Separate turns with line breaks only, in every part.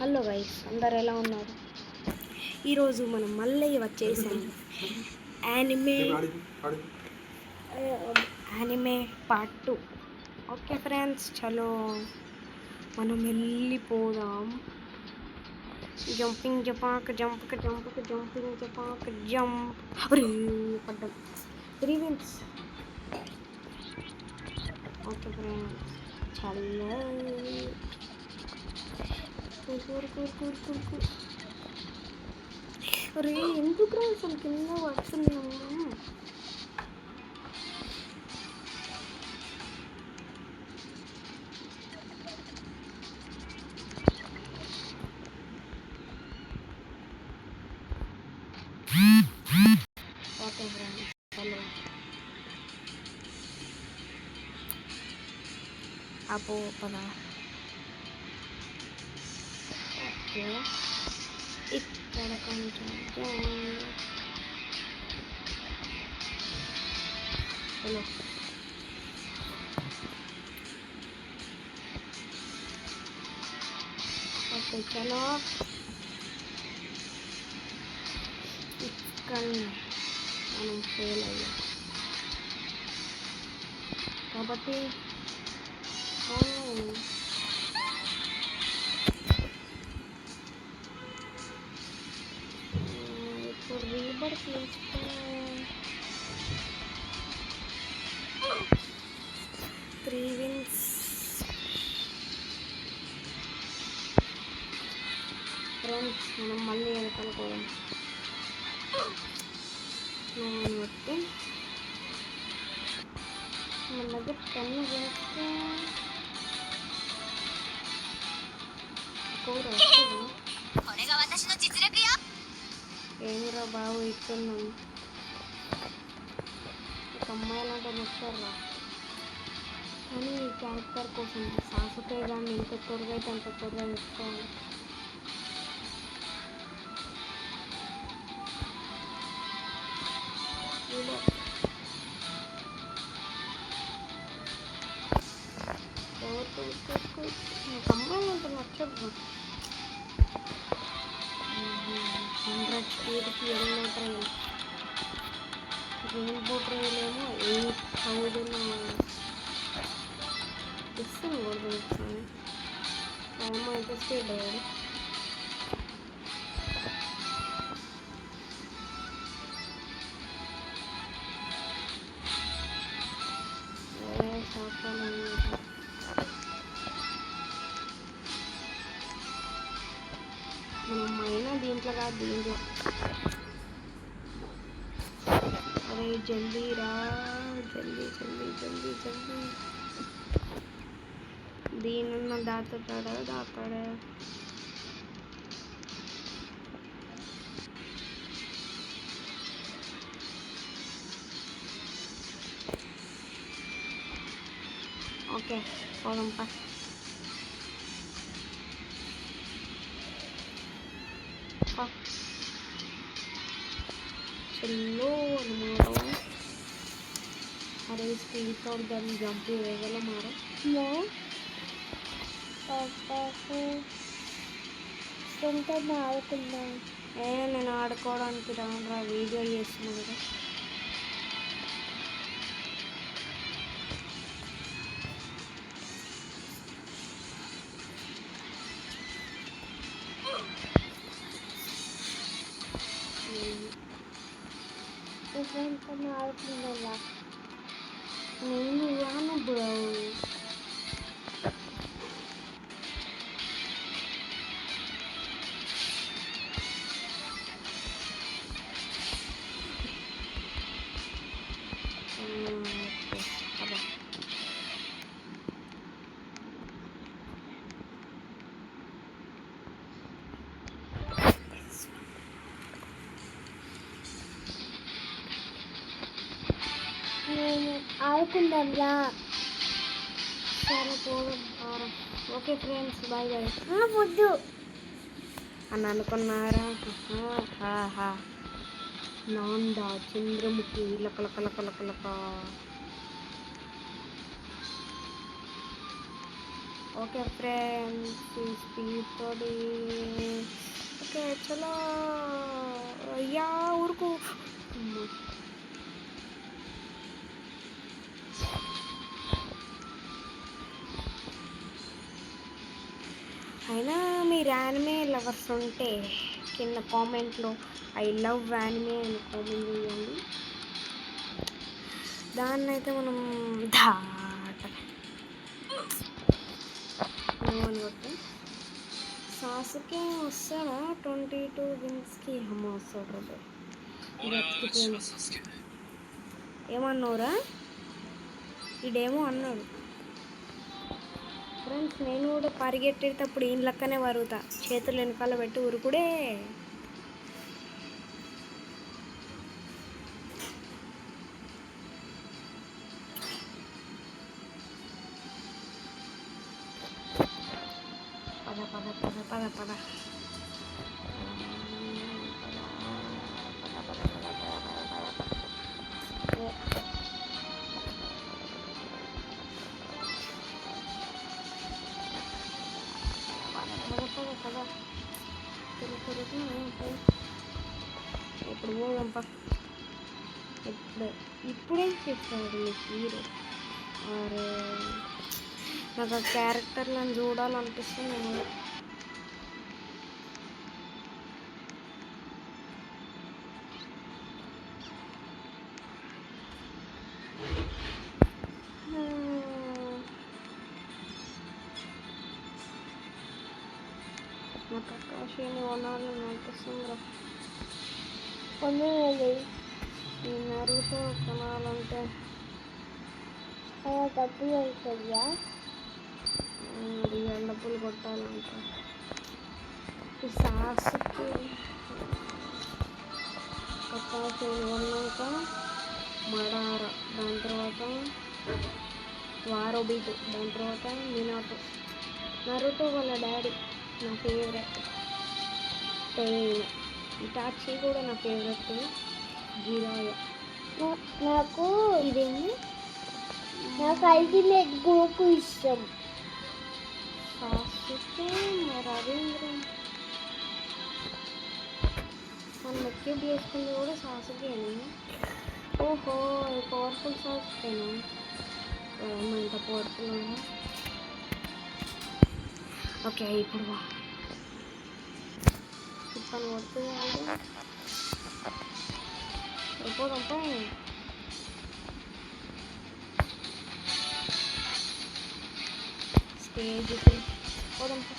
Hello guys, అందరు ఎలా ఉన్నారు? ఈరోజు మనం మళ్ళీ వచ్చేసాం anime anime part 2. Okay friends, చలో మనం వెళ్ళిపోదాం. జంపింగ్ జపాక్ జంప్కి జంప్కి జంపింగ్ జపాక్ జంప్. అరే పడ్డం 3 విన్స్. ఓకే ఫ్రెండ్స్, చలో కూర్. అరే ఎందుకు రా అసలు కింద పడుతున్నాము? ఓకే ఫ్రెండ్స్, చలో అపో పద. ఓకే, ఇక్కడ కొంచెం హలో. ఓకే చలో, ఇక్కడ మనం ఫెయిల్ అయ్యాం కాబట్టి ఇప్పుడు రీబర్త్ తీసుకుని 3 విన్స్. ఫ్రెండ్స్, మనం మళ్ళీ వెనకాలకోవడం బట్టి మన దగ్గర 10 వేస్తే ఏమిరా బాబు ఇస్తున్నాం. ఒక అమ్మాయిలంటే నచ్చారా, కానీ ఈ క్యారెక్టర్ కోసం సాసుకే కానీ ఎంత త్వరగా అయితే అంత త్వరగా తెచ్చుకోవాలి. నాకు అమ్మాయిలంటే నచ్చదు. 100 స్పీడ్కి ఎల్లో ట్రైన్, రెయిన్బో ట్రైన్ ఏమో 8000 ఇస్తుంది కూడా. ఏమో ఎంత స్పీడ్ అయ్యాడు. మనం అయినా దీంట్లో కాదు, దీంట్లో. అరే జల్దీ రా, జల్దీ. దీనిన్న దాతాడా. ఓకే పోదాంపా. చలో అనమాట. అరే స్పీడ్ తోడు దాన్ని జంప్ వేయగల మారా. ఆడుకుందాం. నేను ఆడుకోవడానికి రానురా, వీడియో చేస్తున్నా కదా. ఆడుకుందా నేను రాను బ్రో. ఆడుకుందాం రా. సరే పోదాం. Okay friends, bye. వద్దు అని అనుకున్నారా? నాందా చంద్రముఖి లక. ఓకే ఫ్రెండ్స్, ఈ స్పీడ్ తోటి ఓకే చలో అయ్యా ఊరుకు. అయినా మీరు యానిమే లవర్స్ ఉంటే కింద కామెంట్లో ఐ లవ్ యానిమే అని కామెంట్ చేయండి. దాన్ని అయితే మనం అనుకుంటే సాసుకే వస్తాడా 22 విన్స్కి అమ్మ వస్తాడు ఏమన్నావురా? ఈడేమో అన్నాడు. ఫ్రెండ్స్ నేను కూడా పరిగెట్టేటప్పుడు ఈయన లెక్కనే వరుగుతా, చేతులు వెనకాల పెట్టి ఉరుకుడే. పద పద పద పద పద కదా ఇప్పుడు పోదాంప. ఇప్పుడేం చెప్పాడు నీకు హీరో? అరే నాకు ఆ క్యారెక్టర్లను చూడాలనిపిస్తుంది. నాకు ఆకాశాన్ని కొనాలని అనిపిస్తుంది. కొనాలి ఈ నరుతో కొనాలంటే డబ్బులు అవుతుందా? డబ్బులు కొట్టాలంటే ఈ సాసుకి ఆకాశాన్ని కొన్నాక మడారా, దాని తర్వాత వారోబీటు, దాని తర్వాత మినాటో. నరుతో వాళ్ళ డాడీ నా ఫేవరెట్. పెయిన్ ఇటాచి కూడా నా ఫేవరెట్. జిరాయ నాకు ఇదేంటి, నాకు అల్టిమేట్ గోకు ఇష్టం. సాసుకే మరి రవీంద్ర మన మెక్యూబ్ చేసుకుంది కూడా సాసుకేనా? ఓహో అది పవర్ఫుల్ సాసుకేనా? ఎంత పవర్ఫుల్ ఉందా? ఓకే ఇప్పుడు పని కొడుతుంది అయిపోదంపా. స్టేజ్కి పోదంపా.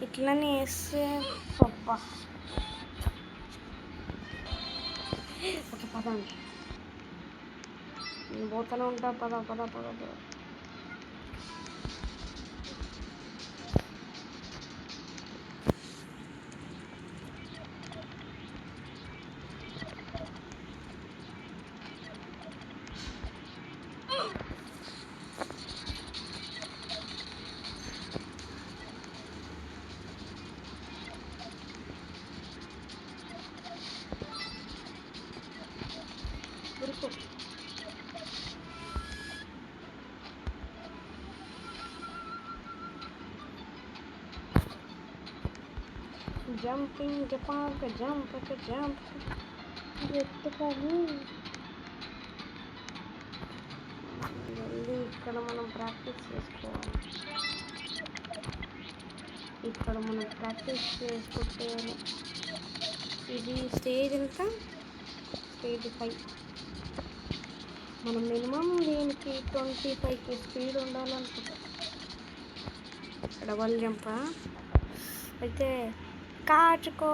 ఇట్లనే వేస్తే పప్ప. ఓకే పదండి, నేను పోతూనే ఉంటా. పద పద పద పద. జంపింగ్ జపాక జంపక జంప్ ఎత్తుకొని వెళ్ళి ఇక్కడ మనం ప్రాక్టీస్ చేసుకోవాలి. ఇక్కడ మనం ప్రాక్టీస్ చేసుకుంటే ఇది స్టేజ్ ఎంత? స్టేజ్ 5. మనం మినిమం దీనికి 25కి స్పీడ్ ఉండాలనుకుంటా. డబల్ జంపా అయితే కాచుకో.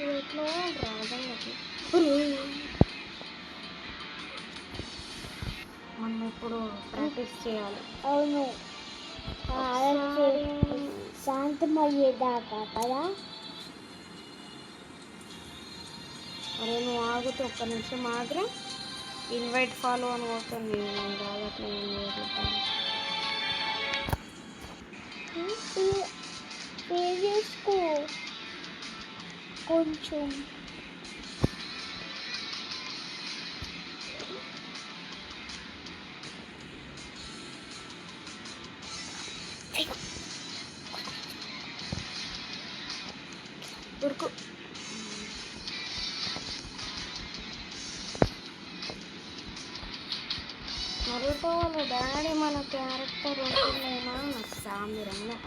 ఎట్లా రాదండి మనం ఇప్పుడు ప్రాక్టీస్ చేయాలి. అవును
శాంతమయ్యేదాకా కదా.
అరే నువ్వు ఆగితే ఒక్క నిమిషం ఆగ్రా. ఇన్వైట్ ఫాలో అని పోతుంది, నేను రాగట్లే ఏం చేయగలుగుతాను.
చేసుకో కొంచెం.
ఉరుకు. నరుటో వాళ్ళ డాడీ మన క్యారెక్టర్ ఉంటుందేమో నాకు సామిరంగా.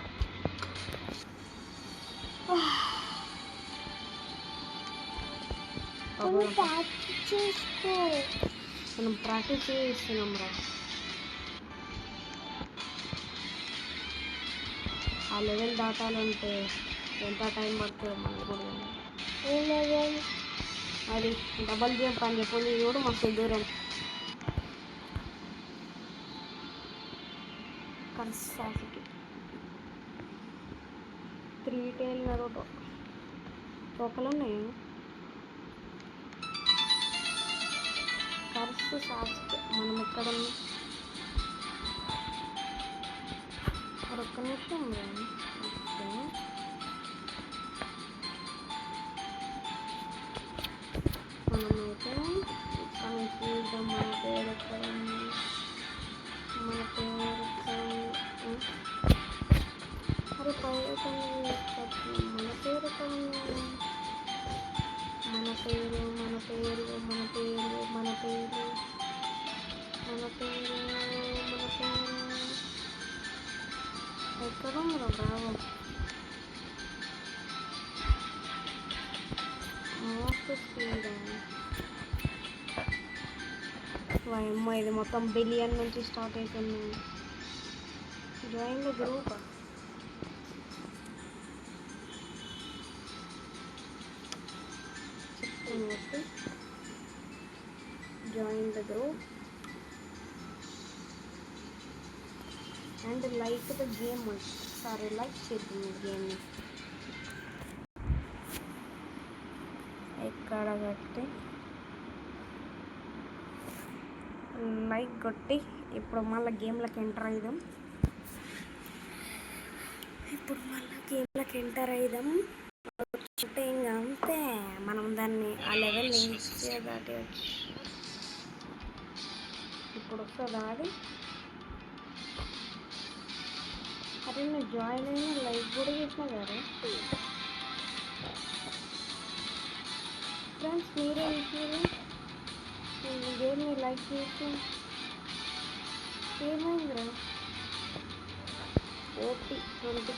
చేసుకో.
మనం ప్రాక్టీస్ చేస్తున్నాం రా. ఆ లెవెల్ దాటాలంటే ఎంత టైం పడుతుందో మనకు కూడా.
ఏ లెవెల్?
అది డబల్ జంప్ అని చెప్పి కూడా మస్తు దూరం. కర్సాకి 3 టైల్ నరోటో తోకలు ఉన్నాయి. కర్సు సాసుకే మనం ఎక్కడ ఒక్క నిమిషం మనమైతే కానీ చూద్దాం మన పేరు ఎక్కడ ఉంది. మన పేరు అరే పైకి మన పేరు ఎక్కడ ఉంది. మన పేరు మన పేరు మన పేరు మన పేరు మన పేరు మన పేరు ఎక్కడ ఉందా బాబు. మోస్ట్ స్పీడ్ అమ్మ, ఇది మొత్తం బిలియన్ నుంచి స్టార్ట్ అవుతుంది. Join the group. చెప్తాను join the group and like the game. ఒకసారి లైక్ చేద్దాం గేమ్ని. ఎక్కడ కొట్టి లైక్ కొట్టి ఇప్పుడు మళ్ళీ గేమ్లోకి ఎంటర్ అయిదాం. అంటే ఇంకా అంతే, మనం దాన్ని ఆ లెవెల్ ఈజీగా దాటేయచ్చు. ఇప్పుడు వస్తుందా అది? అరే నేను జాయిన్ అయినా లైక్ కూడా చేసినా కదా ఫ్రెండ్స్. మీరే ఇచ్చారు గేమ్ని లైక్ చేసి. ఏమైందిరా? ఓపి 20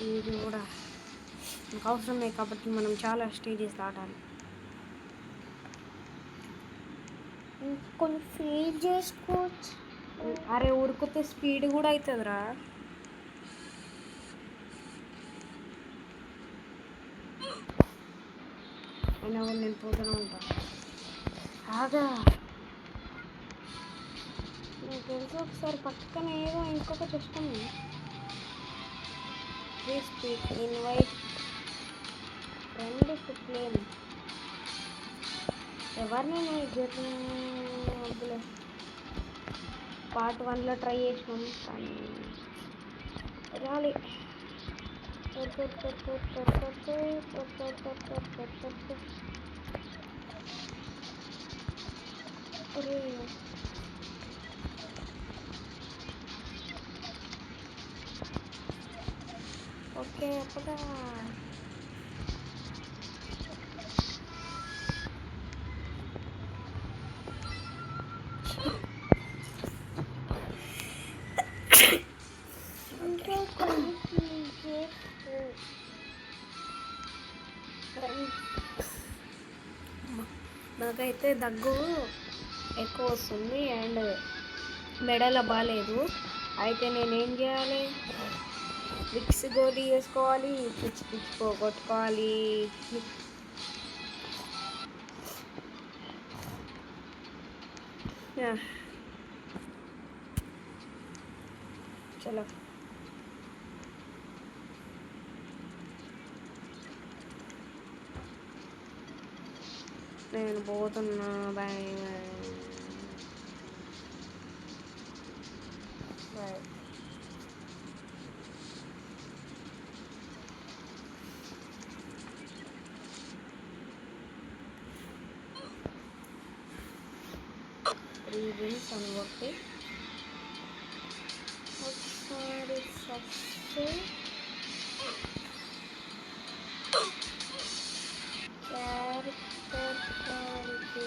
ఇది కూడా నాకు అవసరమే కాబట్టి మనం చాలా స్టేజెస్ దాటాలి.
కొన్ని ఫీల్ చేసుకోవచ్చు.
అరే ఉరికితే స్పీడ్ కూడా అవుతుందిరా. అయినా కూడా నేను పోతూనే ఉంటాను. ఆగా నాకు తెలిసి ఒకసారి పక్కన ఏదో ఇంకొకటి వస్తుంది. Please speak invite friend to play. ఎవరిని వద్దులే. పార్ట్ 1లో ట్రై చేసినాం కానీ రాలి. ఓకే అప్పుడా నాకైతే దగ్గు ఎక్కువ వస్తుంది అండ్ మెడల బాగాలేదు. అయితే నేనేం చేయాలి? విక్స్ గోళీ వేసుకోవాలి, పిచ్చి పిచ్చి పోగొట్టుకోవాలి. చలో నేను పోతున్నా. Bye bye. రీజన్స్ అనుకోట్టి ఒకసారి సస్తే క్యారెక్టర్ క్వాలిటీ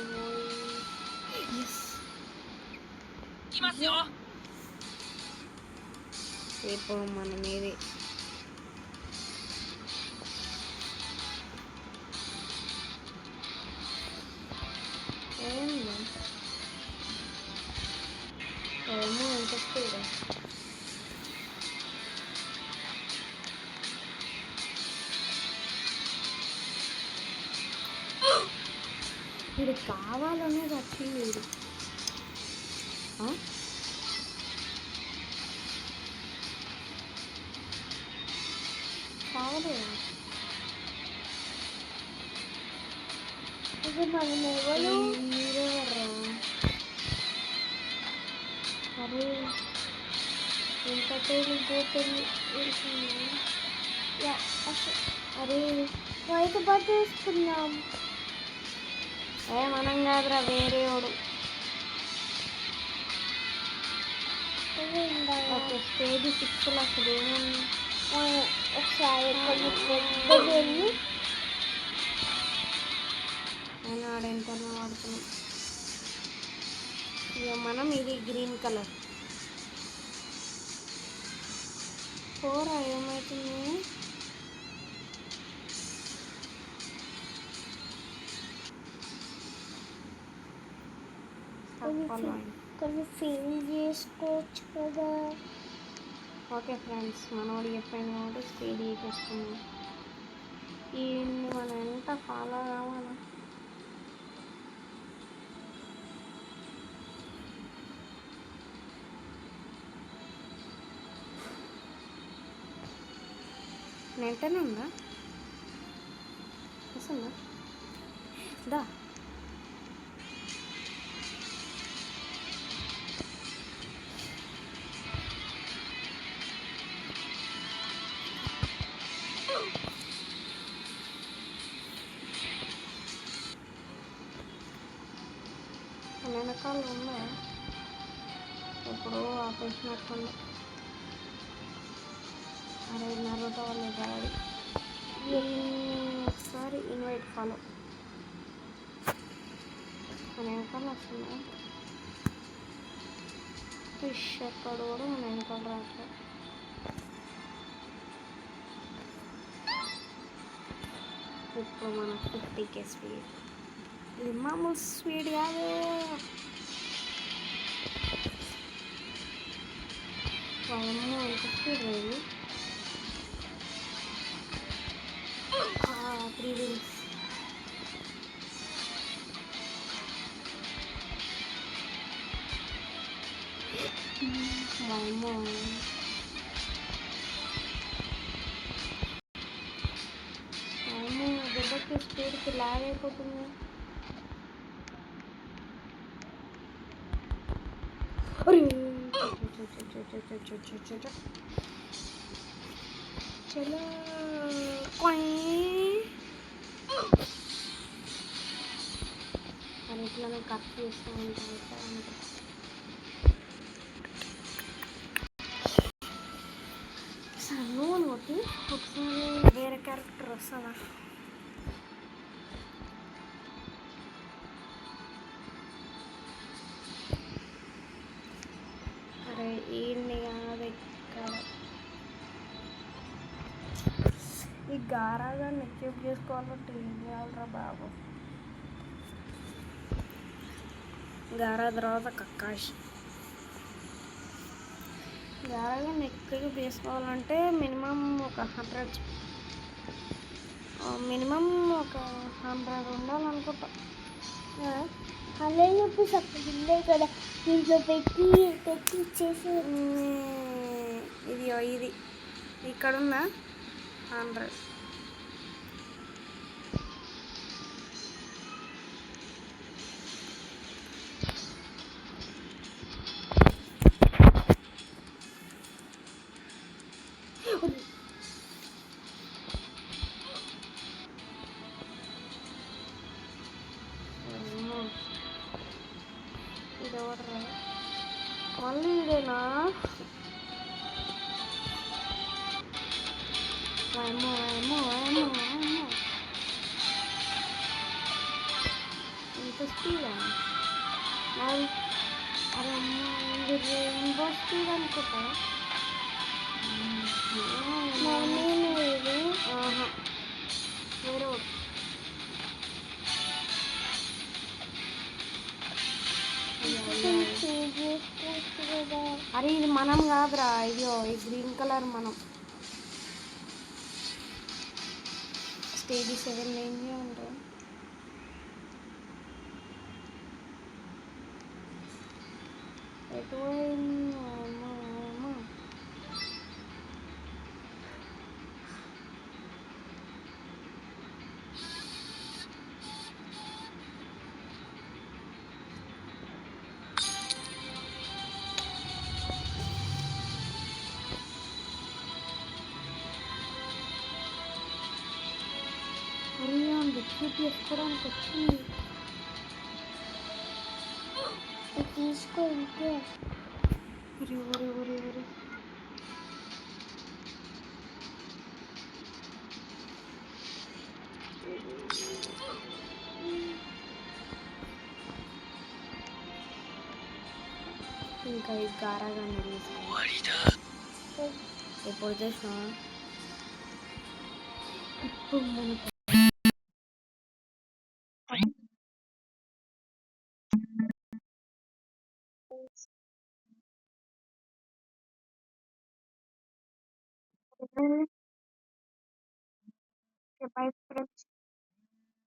ఇప్పుడు మనం ఇది ఏమో ఎంత స్పీడ్ వీడు కావాలనే వచ్చింది వీడు. కావలేదా
ఇది మనం ఎవరు
మీరెవర్రా? అరే ఎంత పోతుంది. అరే
బయట పట్టేసుకున్నాం.
మనం కాదురా, వేరే వాడు. ఓకే స్టేజ్ 6లో అసలు ఏమన్నా
ఒకసారి కొన్ని పెద్దది
నేను ఆడెంతనో వాడుతున్నాం. ఇక మనం ఇది గ్రీన్ కలర్ కూర ఏమవుతుంది.
కొన్ని ఫీల్ చేసుకోవచ్చు కదా.
ఓకే ఫ్రెండ్స్, మనోడు చెప్పాను కాబట్టి స్పీడ్ చేసుకున్నాం. ఈ మనం ఎంత ఫాలో కావాలా? నెంటనే ఉందా? వస్తుందా? దా వెనకాల ఉందా? ఎప్పుడు ఆపేసినట్టుంది. అరే నరుట వాళ్ళ డాడీ ఒకసారి ఇన్వైట్ ఫాలో మన వెనకాల వస్తుందా? ఫిష్ ఎక్కడ కూడా మన వెనకాల రావట్లేదు. ఇప్పుడు మన 50K స్పీడ్. ఇది మామూలు స్పీడ్ కాదు. వాళ్ళమ్మ ఎంత స్పీడ్ అయింది. 3 wheels. వాళ్ళమ్మ దెబ్బకి స్పీడ్కి లాగ్ అయిపోతుంది. చలో అని ఇట్లా కట్ చేస్తూ ఉంటాను. సరే ఒకటి ఒకసారి వేరే క్యారెక్టర్ వస్తుందా? అరే ఈయన్ని కాదు ఇక్కడ ఈ గారాగాన్ని ఎక్యూప్ చేసుకోవాలంటే ఏం చేయాలరా బాబు. గారా తర్వాత కక్కాష్ గారాగా నెక్కి తీసుకోవాలంటే మినిమం ఒక 100, మినిమం ఒక 100 ఉండాలనుకుంటా.
హండ్రెడ్ రూపీస్ అక్కడ ఉండే కదా, దీంట్లో పెట్టి పెట్టి ఇచ్చేసి.
ఇది ఇక్కడుందా 100. ఇది ఎవడరా మళ్ళీ ఇదేనా? ఏమో ఏమో ఏమో ఏమో ఇంత స్పీడా? మరి అరే ఇది రెయిన్బో స్పీడ్ అనుకుంటా.
మమ్మీని ఇది
వేరే ఒకటి.
చేసుకోవచ్చు కదా.
అరే ఇది మనం కాదురా, ఇదిగో ఈ గ్రీన్ కలర్ మనం. స్టేజ్ 7 ఏం చేయాలంటే ఎటు ఏమో. అరే డిగ్రీ చేసుకోవడానికి వచ్చింది.
తీసుకో ఇంకే.
ఒరే ఇంకా ఈ గారాగాన్ని తీసుకో. ఎప్పుడు చేసినా ఇప్పుడు మనకు బై ఫ్రెండ్స్.